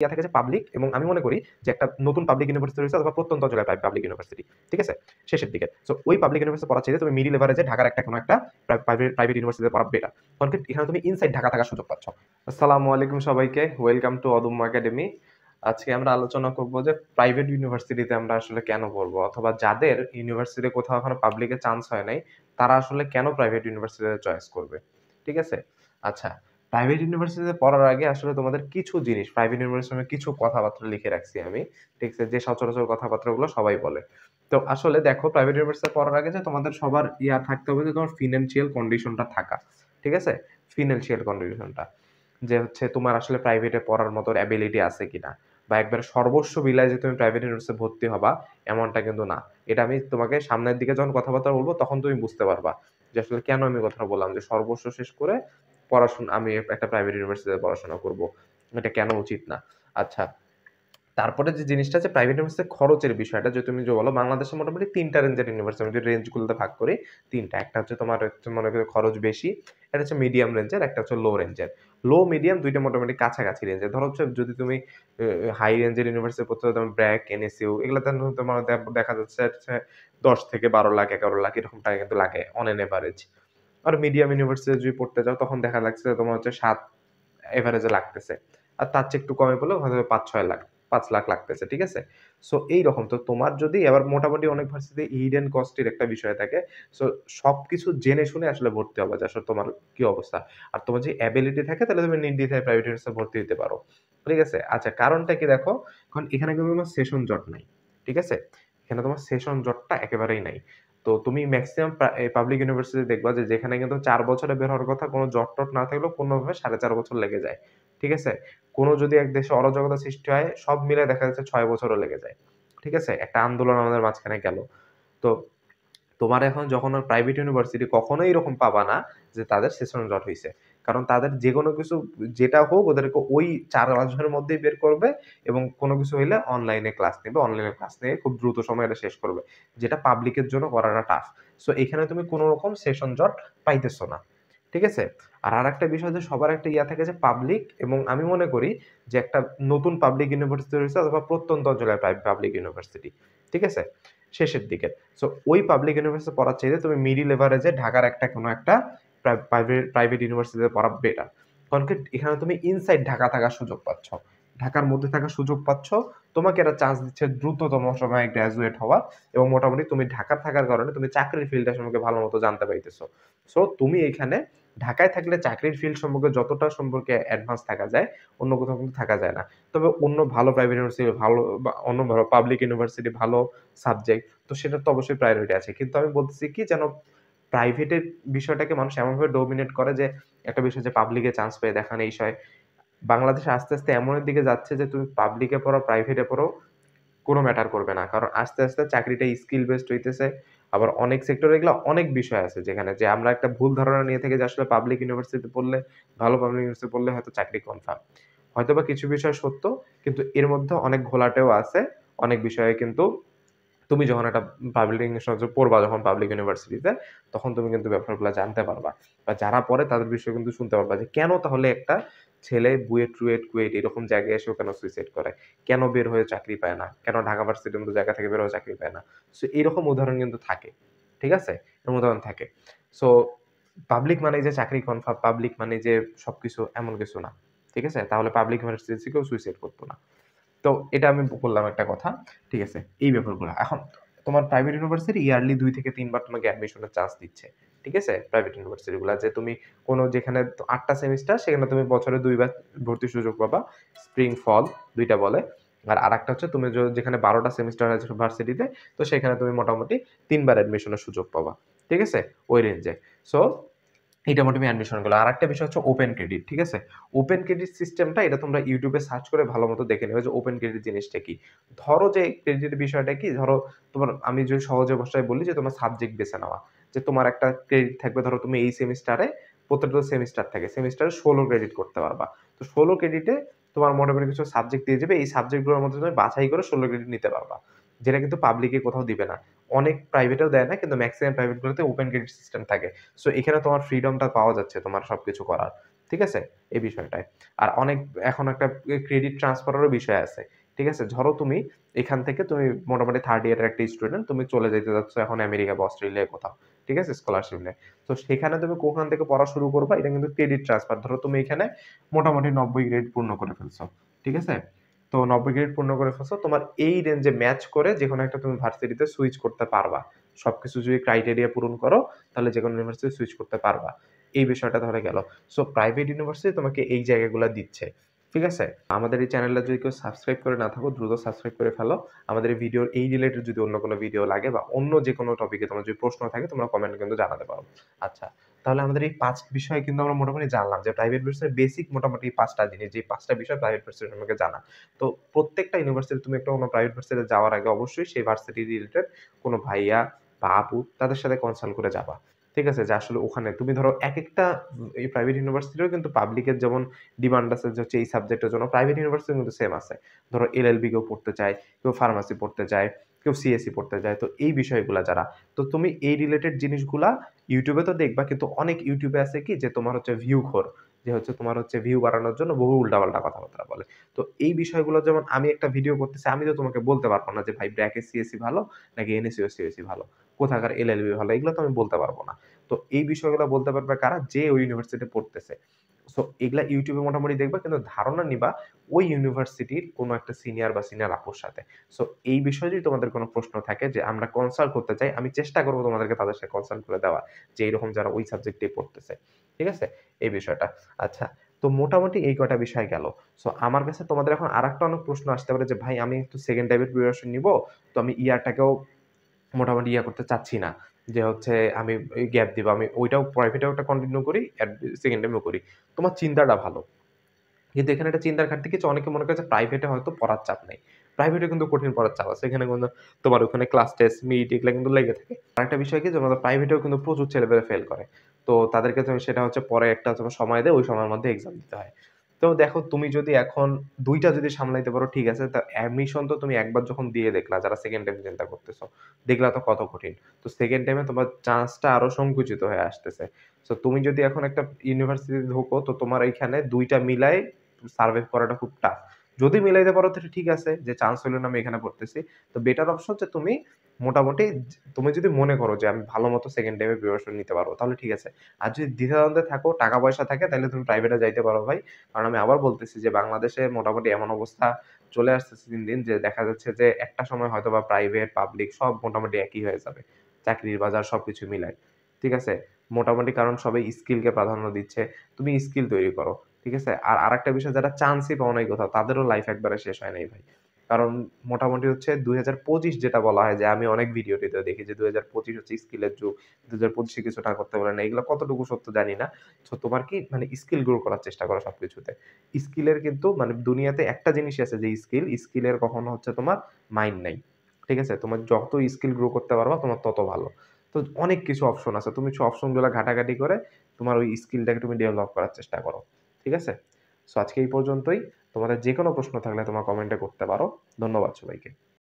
ইয়া থাকে যে পাবলিক, এবং আমি মনে করি যে একটা নতুন পাবলিক ইউনিভার্সিটি হয়েছে অথবা প্রত্যন্ত অঞ্চলের পাবলিক ইউনিভার্সিটি, ঠিক আছে? শেষের দিকে। সো ওই পাবলিক ইউনিভার্সিটি পড়ার চাইতে তুমি মিডল এভারেজে ঢাকার একটা কোনো একটা প্রাইভেট ইউনিভার্সিটিতে পড়া বেটার। কারণ কি এখানে তুমি ইনসাইড ঢাকা থাকার সুযোগ পাচ্ছ। আসসালামু আলাইকুম সবাইকে। ওয়েলকাম টু অদম্য একাডেমি। আজকে আমরা আলোচনা করব যে প্রাইভেট ইউনিভার্সিটিতে আমরা আসলে কেন পড়বো, অথবা যাদের ইউনিভার্সিটিতে কোথাও এখনো পাবলিকে চান্স হয় নাই, তারা আসলে কেন প্রাইভেট ইউনিভার্সিটিতে চয়েস করবে। ঠিক আছে? আচ্ছা, প্রাইভেট ইউনিভার্সিটিতে পড়ার আগে আসলে তোমাদের কিছু জিনিস, প্রাইভেট ইউনিভার্সিটির কিছু কথাবার্তা লিখে রাখছি আমি। ঠিক আছে? যে সচরাচর কথাবার্তাগুলো সবাই বলে। তো আসলে দেখো, প্রাইভেট ইউনিভার্সিটিতে পড়ার আগে যে তোমাদের সবার থাকতে হবে যে তোমার ফিন্যান্সিয়াল কন্ডিশনটা থাকা। ঠিক আছে? ফিন্যান্সিয়াল কন্ডিশনটা। যে হচ্ছে তোমার আসলে প্রাইভেটে পড়ার মতো এবিলিটি আছে কিনা, বা একবারে সর্বস্ব বিলায় যে তুমি প্রাইভেট ইউনিভার্সিটিতে ভর্তি হবা এমনটা কিন্তু না। এটা আমি তোমাকে সামনের দিকে যখন কথাবার্তা বলবো তখন তুমি বুঝতে পারবা যে আসলে কেন আমি কথাটা বললাম যে সর্বস্ব শেষ করে পড়াশোনা আমি একটা প্রাইভেট ইউনিভার্সিটিতে পড়াশোনা করব। এটা কেন উচিত না। আচ্ছা, তারপরে যে জিনিসটা আছে প্রাইভেট ইউনিভার্সিটির খরচের বিষয়টা, যে তুমি যে বলো বাংলাদেশে মোটামুটি ৩ টা রেঞ্জের ইউনিভার্সিটি, আমি যদি রেঞ্জগুলোতে ভাগ করি ৩ টা। একটা হচ্ছে তোমার হচ্ছে মনে করো খরচ বেশি, একটা হচ্ছে মিডিয়াম রেঞ্জের, একটা হচ্ছে লো রেঞ্জের। লো মিডিয়াম ২ টা মোটামুটি কাছাকাছি রেঞ্জের। ধরো হচ্ছে যদি তুমি হাই রেঞ্জের ইউনিভার্সিটি পড়তে চাও, যেমন ব্র্যাক, এনএসইউ, এগুলোতে তোমার দেখা যাচ্ছে হচ্ছে ১০ থেকে ১২ লাখ, ১১ লাখ এরকম টাকা কিন্তু লাগে অন এন এভারেজ। আর মিডিয়াম ইউনিভার্সিটি যদি পড়তে যাও তখন দেখা যাচ্ছে তোমার হচ্ছে ৭ এভারেজে লাগতেছে। আর তার চেয়ে একটু কমে পড়লেও হয়তো ৫-৬ লাখ, ৫ লাখ লাগতেছে। ঠিক আছে? সো এইরকম। তো তোমার যদি আবার মোটামুটি অনেক ভার্সিটিতে হিডেন কস্ট এর একটা বিষয় থাকে। সো সবকিছু জেনে শুনে আসলে ভর্তি হবা যে আসলে তোমার কি অবস্থা। আর তোমার যদি এবিলিটি থাকে তাহলে তুমি নির্দ্বিধায় প্রাইভেট ইউনিভার্সিটিতে ভর্তি হতে পারো। ঠিক আছে? আচ্ছা, কারণটা কি দেখো, কারণ এখানে কিন্তু তোমার সেশন জট নাই। ঠিক আছে? এখানে তোমার সেশন জটটা একেবারেই নাই। তো তুমি মেক্সিমাম পাবলিক ইউনিভার্সিটি দেখবা যে যেখানে কিন্তু ৪ বছরে বের হওয়ার কথা, কোনো জট-টট না থাকলেও কোনভাবে ৪.৫ বছর লেগে যায়। ঠিক আছে? কোনো যদি এক দেশে অরাজকতা সৃষ্টি হয়, সব মিলে দেখা যাচ্ছে ৬ বছরও লেগে যায়। ঠিক আছে? একটা আন্দোলন আমাদের মাঝখানে গেল। তো তোমার এখন যখন প্রাইভেট ইউনিভার্সিটি কখনোই এরকম পাবা না যে তাদের সেশন জট হইছে। কারণ তাদের যেকোনো কিছু যেটা হোক ওদেরকে ওই ৪ মাসের মধ্যেই বের করবে, এবং কোনো কিছু হইলে অনলাইনে ক্লাস নিবে। অনলাইনে ক্লাস নিয়ে খুব দ্রুত সময়ে এটা শেষ করবে। যেটা পাবলিকের জন্য করাটা টাফ। সো এখানে তুমি কোন রকম সেশন জট পাইতেছো না। ঠিক আছে? আর আরেকটা বিষয় যে সবার একটা থাকে যে পাবলিক, এবং আমি মনে করি যে একটা নতুন পাবলিক ইউনিভার্সিটি হইছে অথবা প্রত্যন্ত অঞ্চলের পাবলিক ইউনিভার্সিটি। ঠিক আছে? শেষের দিকে। সো ওই পাবলিক ইউনিভার্সিটি পড়ার চাইতে তুমি মিডল এভারেজে ঢাকার একটা কোনো একটা প্রাইভেট ইউনিভার্সিটিতে পড়া বেটার। কারণ কি এখানে তুমি ইনসাইড ঢাকা থাকার সুযোগ পাচ্ছ। ঢাকার মধ্যে থাকার সুযোগ পাচ্ছ। তোমাকে একটা চান্স দিচ্ছে দ্রুততম সময়ে গ্র্যাজুয়েট হওয়া, এবং মোটামুটি তুমি ঢাকায় থাকার কারণে তুমি চাকরির ফিল্ডটা সম্পর্কে ভালো মতো জানতে পাইতেছো। সো তুমি এখানে ঢাকায় থাকলে চাকরির ফিল্ড সম্পর্কে যতটা সম্পর্কে অ্যাডভান্স থাকা যায়, অন্য কোথাও কিন্তু থাকা যায় না। তবে অন্য ভালো প্রাইভেট ইউনিভার্সিটি ভালো, বা অন্য ভালো পাবলিক ইউনিভার্সিটি ভালো সাবজেক্ট, তো সেটার তো অবশ্যই প্রায়োরিটি আছে। কিন্তু আমি বলতেছি কি, যেন প্রাইভেটের বিষয়টাকে মানুষ এমনভাবে ডমিনেট করে যে একটা বিষয় যে পাবলিকে চান্স পেয়ে দেখান এই বিষয়। বাংলাদেশে আস্তে, আস্তে এমনের দিকে যাচ্ছে যে তুমি পাবলিকে পড়ো, প্রাইভেটে পড়ো, কোনো ম্যাটার করবে না। কারণ আস্তে, আস্তে চাকরিটা স্কিল বেসড হইতেছে। আবার অনেক সেক্টরে এগুলা অনেক বিষয় আছে যেখানে যে আমরা একটা ভুল ধারণা নিয়ে থাকি যে আসলে পাবলিক ইউনিভার্সিটিতে পড়লে, ভালো পাবলিক ইউনিভার্সিটিতে পড়লে হয়তো চাকরি কনফার্ম। হয়তোবা কিছু বিষয় সত্য, কিন্তু এর মধ্যে অনেক ঘোলাটেও আছে। অনেক বিষয়ে কিন্তু তুমি যখন একটা পাবলিক ইউনিভার্সিটিতে পড়বা, যখন পাবলিক ইউনিভার্সিটিতে, তখন তুমি কিন্তু ব্যাপারগুলো জানতে পারবা। বা যারা পড়ে তাদের বিষয়ে কিন্তু শুনতে পারবা যে কেন তাহলে একটা ছেলে বুয়েট, রুয়েট, কুয়েট এরকম জায়গায় এসেও কেন সুইসাইড করে? কেন বের হয়ে চাকরি পায় না? কেন ঢাকা ভার্সিটির মতো জায়গা থেকে বের হয়ে চাকরি পায় না? সো এরকম উদাহরণ কিন্তু থাকে। ঠিক আছে? এরকম উদাহরণ থাকে। সো পাবলিক মানেই যে চাকরি কনফার্ম, পাবলিক মানে যে সবকিছু, এমন কিছু না। ঠিক আছে? তাহলে পাবলিক ইউনিভার্সিটি থেকে কেউ সুইসাইড করত না। তো এটা আমি বললাম একটা কথা। ঠিক আছে? এই ব্যাপারগুলো। এখন তোমার প্রাইভেট ইউনিভার্সিটি ইয়ারলি ২ থেকে ৩ বার তোমাকে অ্যাডমিশনের চান্স দিচ্ছে। ঠিক আছে? প্রাইভেট ইউনিভার্সিটি গুলা, যে তুমি কোন যেখানে ৮ টা সেমিস্টার, সেখানে তুমি বছরে ২ বার ভর্তির সুযোগ পাবা। স্প্রিং, ফল ২ টা বলে। আর আরেকটা হচ্ছে তুমি যেখানে ১২ টা সেমিস্টার আছে ভার্সিটিতে, তো সেখানে তুমি মোটামুটি ৩ বার অ্যাডমিশনের সুযোগ পাবা। ঠিক আছে? ওই রেঞ্জে। সো এইটা মোটামুটি অ্যাডমিশন গুলো। আরেকটা বিষয় হচ্ছে ওপেন ক্রেডিট। ঠিক আছে? ওপেন ক্রেডিট সিস্টেমটা এটা তোমরা YouTube এ সার্চ করে ভালোমতো দেখে নিবে যে ওপেন ক্রেডিট জিনিসটা কি। ধরো যে ক্রেডিট বিষয়টা কি, ধরো তোমার, আমি যদি সহজে ভাষায় বলি যে তোমার সাবজেক্ট বেছে নেওয়া। যে তোমার একটা ক্রেডিট থাকবে, ধরো তুমি এই সেমিস্টারে, প্রত্যেকটা সেমিস্টার থাকে। সেমিস্টারে ১৬ ক্রেডিট করতে পারবা। তো ১৬ ক্রেডিটে তোমার মোটামুটি কিছু সাবজেক্ট দিয়ে দিবে। এই সাবজেক্টগুলোর মধ্যে তুমি বাছাই করে ১৬ ক্রেডিট নিতে পারবা। যেটা কিন্তু পাবলিকে কোথাও দিবে না। অনেক প্রাইভেটেও দেয় না, কিন্তু মেক্সিমাম প্রাইভেট গুলোতে ওপেন ক্রেডিট সিস্টেম থাকে। সো এখানে তোমার ফ্রিডমটা পাওয়া যাচ্ছে তোমার সবকিছু করার। ঠিক আছে? এই বিষয়টায়। আর অনেক এখন একটা ক্রেডিট ট্রান্সফারেরও বিষয় আছে। ঠিক আছে? ধরো তুমি এখান থেকে তুমি মোটামুটি 3rd ইয়ারের একটা স্টুডেন্ট, তুমি চলে যাইতে চাচ্ছ এখন আমেরিকা বা অস্ট্রেলিয়ায় কোথাও। ঠিক আছে? স্কলারশিপ নিয়ে। তো সেখানে তুমি কোখান থেকে পড়া শুরু করবা, এটা কিন্তু ক্রেডিট ট্রান্সফার। ধরো তুমি এখানে মোটামুটি 90 গ্রেড পূর্ণ করে ফেলছো। ঠিক আছে? তো 90 গ্রেড পূর্ণ করে ফেলছো, তোমার এই রেঞ্জে ম্যাচ করে যেকোনো একটা তুমি ভার্সিটিতে সুইচ করতে পারবা। সবকিছু যদি ক্রাইটেরিয়া পূরণ করো, তাহলে যেকোনো ইউনিভার্সিটি সুইচ করতে পারবা। এই বিষয়টা ধরে গেল। সো প্রাইভেট ইউনিভার্সিটি তোমাকে এই জায়গাগুলা দিচ্ছে। ঠিক আছে? আমাদের এই চ্যানেলটা যদি কেউ সাবস্ক্রাইব করে না থাকো, দ্রুত সাবস্ক্রাইব করে ফেলো। আমাদের এই ভিডিওর এই রিলেটেড যদি অন্য কোনো ভিডিও লাগে বা অন্য যেকোনো টপিকে তোমার যদি প্রশ্ন থাকে, তোমরা কমেন্টে কিন্তু জানাতে পারো। আচ্ছা, তাহলে আমাদের এই ৫ বিষয় কিন্তু আমরা মোটামুটি জানলাম যে প্রাইভেট ভার্সিটির বেসিক মোটামুটি ৫ টা জিনিস, যে ৫ টা বিষয় প্রাইভেট ভার্সিটি সম্পর্কে জানা। তো প্রত্যেকটা ইউনিভার্সিটি তুমি একটা কোনো প্রাইভেট ভার্সিটিতে যাওয়ার আগে অবশ্যই সেই ভার্সিটি রিলেটেড কোনো ভাইয়া বা আপু তাদের সাথে কনসাল্ট করে যাবা। ঠিক আছে? যে আসলে ওখানে তুমি ধরো একেকটা এই প্রাইভেট ইউনিভার্সিটিরও কিন্তু পাবলিকের যেমন ডিমান্ড আছে যে হচ্ছে এই সাবজেক্টের জন্য, প্রাইভেট ইউনিভার্সিটি কিন্তু সেম আছে। ধরো এলএলবি কেউ পড়তে চায়, কেউ ফার্মাসি পড়তে চায়, কেউ সিএসই পড়তে চায়। তো এই বিষয়গুলা যারা, তো তুমি এই রিলেটেড জিনিসগুলা ইউটিউবে তো দেখবা, কিন্তু অনেক ইউটিউবে আছে কি যে তোমার হচ্ছে ভিউ খোর, যে হচ্ছে তোমার হচ্ছে ভিউ বাড়ানোর জন্য বহু উল্টাপাল্টা কথাবার্তা বলে। তো এই বিষয়গুলো যেমন আমি একটা ভিডিও করতেছি, আমি তো তোমাকে বলতে পারবো না যে ভাই ব্র্যাকে সিএসই ভালো নাকি এনএসইউ সিএসই ভালো, কোথাকার এলএলবি ভালো, এগুলো তো আমি বলতে পারবো না। তো এই বিষয়গুলো বলতে পারবে কারা? যে ওই ইউনিভার্সিটিতে পড়তেছে। সো এগুলা ইউটিউবে মোটামুটি দেখবা, কিন্তু ধারণা নিবা ওই ইউনিভার্সিটির কোনো একটা সিনিয়র বা সিনিয়র আপুর সাথে। সো এই বিষয়ে যদি তোমাদের কোনো প্রশ্ন থাকে যে আমরা কনসাল্ট করতে চাই, আমি চেষ্টা করব তোমাদেরকে তাদের সাথে কনসাল্ট করে দেওয়ার, যে এরকম যারা ওই সাবজেক্টেই পড়তেছে। ঠিক আছে? এই বিষয়টা। আচ্ছা, তো মোটামুটি এই কয়টা বিষয় গেল। সো আমার কাছে তোমাদের এখন আরেকটা অনেক প্রশ্ন আসতে পারে যে ভাই আমি একটু সেকেন্ড টাইপের প্রিপারেশন নিবো। তো আমি ইয়ারটাকেও মোটামুটি করতে চাচ্ছি না। যে হচ্ছে আমি ওই গ্যাপ দিব। আমি ওইটাও প্রাইভেটেও ওটা কন্টিনিউ করি, সেকেন্ড টাইমেও করি। তোমার চিন্তাটা ভালো। কিন্তু এখানে একটা চিন্তার ঘাটতি কি, যে অনেকে মনে করে যে প্রাইভেটে হয়তো পড়ার চাপ নাই। প্রাইভেটে কিন্তু কঠিন পড়ার চাপ আছে। এখানে কিন্তু তোমার ওখানে ক্লাস টেস্ট, মিড এগুলা কিন্তু লেগে থাকে। আরেকটা বিষয় কি, যে আমাদের প্রাইভেটেও কিন্তু প্রচুর ছেলেপেলে ফেল করে। তো তাদেরকে তুমি সেটা হচ্ছে পরে একটা তোমার সময় দেয়, ওই সময়ের মধ্যে এক্সাম দিতে হয়। তো দেখো তুমি যদি এখন ২ টা যদি সামলাইতে পারো ঠিক আছে। তা অ্যাডমিশন তো তুমি একবার যখন দিয়ে দেখলা, যারা সেকেন্ড টাইম চিন্তা করতেছো, দেখলা তো কত কঠিন। তো সেকেন্ড টাইমে তোমার চান্সটা আরো সংকুচিত হয়ে আসতেছে। সো তুমি যদি এখন একটা ইউনিভার্সিটিতে ঢোকো, তো তোমার এইখানে ২ টা মিলায় সার্ভাইভ করাটা খুব টাফ। যদি মিলাইতে পারো তো ঠিক আছে, যে চান্স হইলো না আমি এখানে পড়তেছি। তো বেটার অপশন যে তুমি মোটামুটি তুমি যদি মনে করো যে আমি ভালো মতো সেকেন্ড টাইমে প্রিপারেশন নিতে পারবো, তাহলে ঠিক আছে। আর যদি দ্বিধাদ্বন্দ্বে থাকো, টাকা পয়সা থাকে, তাহলে তুমি প্রাইভেটে যাইতে পারো ভাই। কারণ আমি আবার বলতেছি যে বাংলাদেশে মোটামুটি এমন অবস্থা চলে আসতেছে দিন, দিন, যে দেখা যাচ্ছে যে একটা সময় হয়তোবা প্রাইভেট, পাবলিক সব মোটামুটি একই হয়ে যাবে। চাকরির বাজার সবকিছু মিলায়। ঠিক আছে? মোটামুটি কারণ সবাই স্কিলকে প্রাধান্য দিচ্ছে। তুমি স্কিল তৈরি করো। ঠিক আছে? আর আরেকটা বিষয়, যারা চান্সই পাও নাই কোথাও, তাদেরও লাইফ একবারে শেষ হয় নাই ভাই। কারণ মোটামুটি হচ্ছে ২০২৫ যেটা বলা হয়, যে আমি অনেক ভিডিও-টিডিও দেখি যে ২০২৫ হচ্ছে স্কিলের যুগ। ২০২৫ এ কিছু না করতে পারে না। এগুলা কতটুকু সত্য জানি না। সো তোমার কি মানে স্কিল গ্রো করার চেষ্টা করো সবকিছুতে। স্কিলের কিন্তু মানে দুনিয়াতে একটা জিনিসই আছে, যে স্কিলের কখনো হচ্ছে তোমার মাইন্ড নাই। ঠিক আছে? তোমার যত স্কিল গ্রো করতে পারবা তোমার তত ভালো। তো অনেক কিছু অপশন আছে। তুমি সব অপশনগুলা ঘাটাঘাটি করে তোমার ওই স্কিলটাকে তুমি ডেভেলপ করার চেষ্টা করো। ঠিক আছে? সো আজকে এই পর্যন্তই। তোমাদের যেকোনো প্রশ্ন থাকলে তোমরা কমেন্টে করতে পারো। ধন্যবাদ সবাইকে।